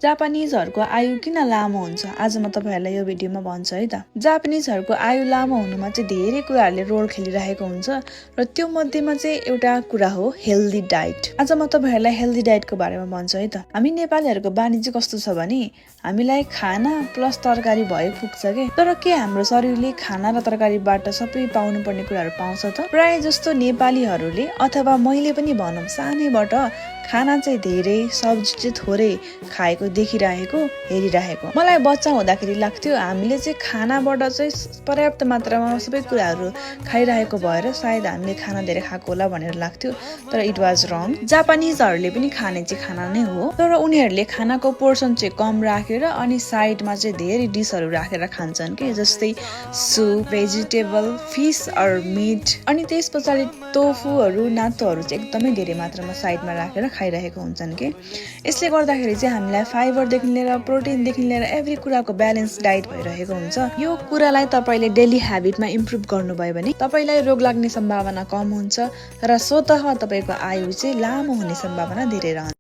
जापानिजहरूको आयु किन लामो हुन्छ आज म तपाईहरुलाई यो भिडियोमा भन्छु है त। जापानिजहरूको आयु लामो हुनुमा चाहिँ धेरै कुराहरूले रोल खेलिरहेको हुन्छ र त्यो मध्येमा चाहिँ एउटा कुरा हो हेल्दी डाइट। आज म तपाईहरुलाई हेल्दी डाइटको बारेमा भन्छु है त। हामी नेपालीहरुको बानी चाहिँ कस्तो छ भने हामीलाई खाना प्लस तरकारी भए पुग्छ के। तर के हाम्रो शरीरले खाना र तरकारीबाट सबै पाउनुपर्ने कुराहरू पाउँछ त? प्राय जस्तो नेपालीहरूले अथवा मैले पनि भनौं सानैबाट खाना चाहिँ धेरै सब्जी चाहिँ थोरै खाएको देखिरहेको हेरिरहेको। मलाई बच्चा हुँदाखेरि लाग्थ्यो हामीले चाहिँ खानाबाट चाहिँ पर्याप्त मात्रामा सबै कुराहरू खाइरहेको भएर सायद हामीले खाना धेरै खाएको होला भनेर लाग्थ्यो, तर इट वाज रङ। जापानिजहरूले पनि खाने चाहिँ खाना नै हो, तर उनीहरूले खानाको पोर्सन चाहिँ कम राखेर अनि साइडमा चाहिँ धेरै डिसहरू राखेर खान्छन् के, जस्तै सुप, भेजिटेबल, फिश अर मिट, अनि त्यस पछाडि टोफुहरू नातोहरू चाहिँ एकदमै धेरै मात्रामा साइडमा राखेर खाइरहेको हुन्छन् के। यसले गर्दाखेरि चाहिँ हामीलाई फाइबरदेखि लिएर प्रोटिनदेखि लिएर एभ्री कुराको ब्यालेन्स डाइट भइरहेको हुन्छ। यो कुरालाई तपाईले डेली ह्याबिटमा इम्प्रुभ गर्नुभयो भने तपाईलाई रोग लाग्ने सम्भावना कम हुन्छ र स्वतः तपाईको आयु चाहिँ लामो हुने सम्भावना धेरै रहन्छ।